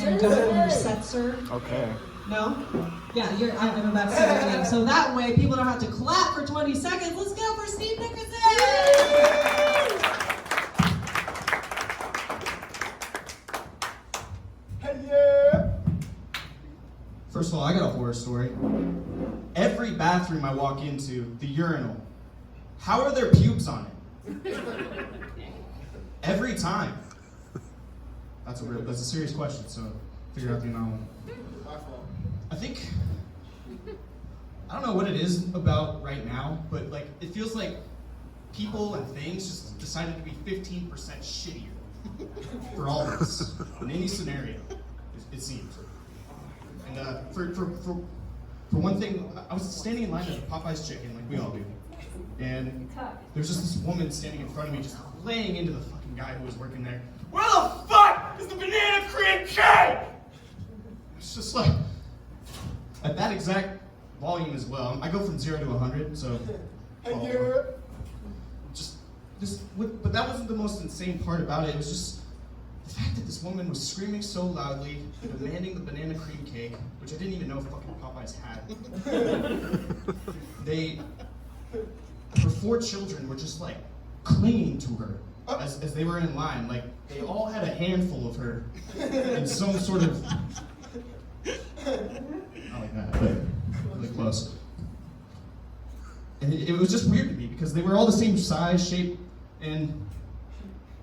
and don't when you're set, sir? Okay. No? Yeah, I'm about to say your name. So that way, people don't have to clap for 20 seconds. Let's go for Steve Nickerson! Hey, yeah! First of all, I got a horror story. Every bathroom I walk into, the urinal, how are there pubes on it? Every time. That's a serious question, so figure out the anomaly. I think, I don't know what it is about right now, but like it feels like people and things just decided to be 15% shittier for all of us in any scenario. It seems. And for one thing, I was standing in line at a Popeyes chicken, like we all do, and there's just this woman standing in front of me, just laying into the fucking guy who was working there. Where the fuck is the banana cream cake? It's just like, at that exact volume as well. I go from 0 to 100, so. But that wasn't the most insane part about it. It was just the fact that this woman was screaming so loudly, demanding the banana cream cake, which I didn't even know fucking Popeyes had. Her 4 children were just like clinging to her as they were in line. Like they all had a handful of her in some sort of. Not like that, but really close. And it was just weird to me because they were all the same size, shape, and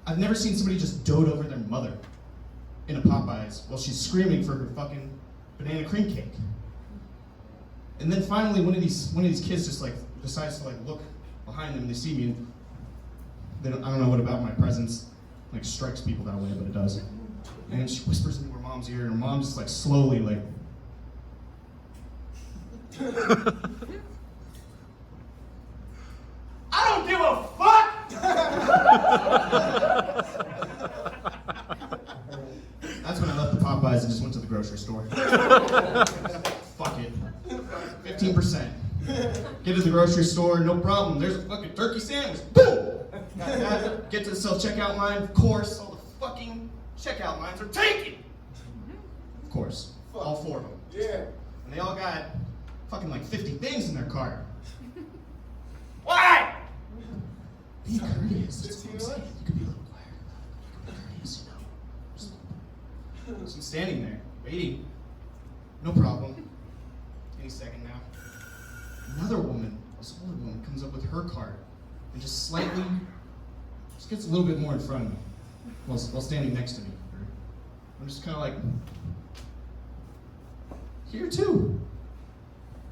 I've never seen somebody just dote over their mother in a Popeyes while she's screaming for her fucking banana cream cake. And then finally, one of these kids just like decides to like look behind them and they see me, and I don't know what about my presence like strikes people that way, but it does. And she whispers into her mom's ear, and her mom just like slowly like. I don't give a fuck! That's when I left the Popeyes and just went to the grocery store. Fuck it. 15%. Get to the grocery store, no problem. There's a fucking turkey sandwich. Boom! Get to the self-checkout line. Of course, all the fucking checkout lines are taken. Of course. All 4 of them. Yeah. And they all got fucking like 50 things in their cart. Why? Be courteous. That's what I'm saying. You could be a little quieter. You could be courteous, you know. So I'm standing there, waiting. No problem. Any second now. Another woman, this older woman, comes up with her cart and just gets a little bit more in front of me while standing next to me. I'm just kind of like, here too.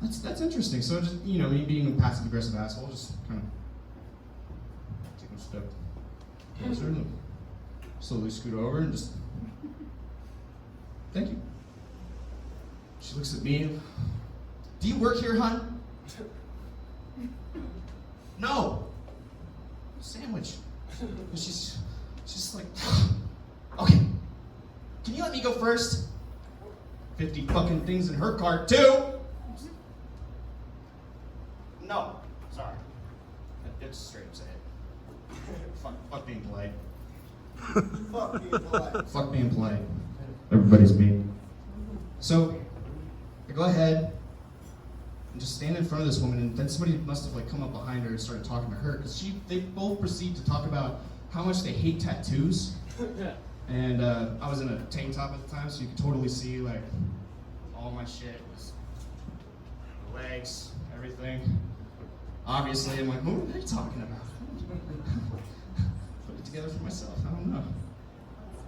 That's interesting. So just, you know, me being a passive aggressive asshole, just kind of take a step closer and slowly scoot over and just, thank you. She looks at me. Do you work here, hon? No. Sandwich. And she's just like, okay. Can you let me go first? 50 fucking things in her cart too. No, sorry. It's straight up say it. Fuck being polite. Fuck being polite. Fuck being polite. Everybody's mean. So, I go ahead and just stand in front of this woman, and then somebody must have like come up behind her and started talking to her, because they both proceed to talk about how much they hate tattoos. And I was in a tank top at the time, so you could totally see like all my shit was the legs, everything. Obviously, I'm like, what are they talking about? Put it together for myself. I don't know.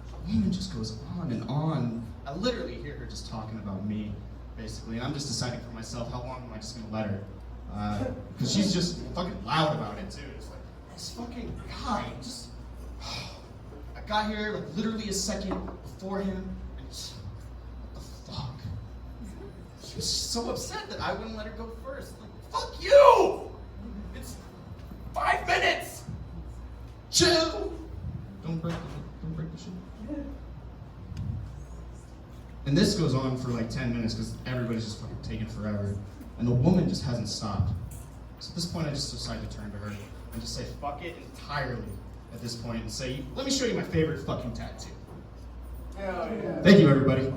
The woman just goes on and on. I literally hear her just talking about me, basically, and I'm just deciding for myself how long am I just gonna let her? Because she's just fucking loud about it too. It's like, this fucking guy just. I got here like literally a second before him, and just, what the fuck? She was so upset that I wouldn't let her go first. Like, fuck you! It's 5 minutes! Chill! Don't break the shit. And this goes on for like 10 minutes because everybody's just fucking taking forever. And the woman just hasn't stopped. So at this point I just decided to turn to her and just say fuck it entirely at this point and say, let me show you my favorite fucking tattoo. Thank you, everybody.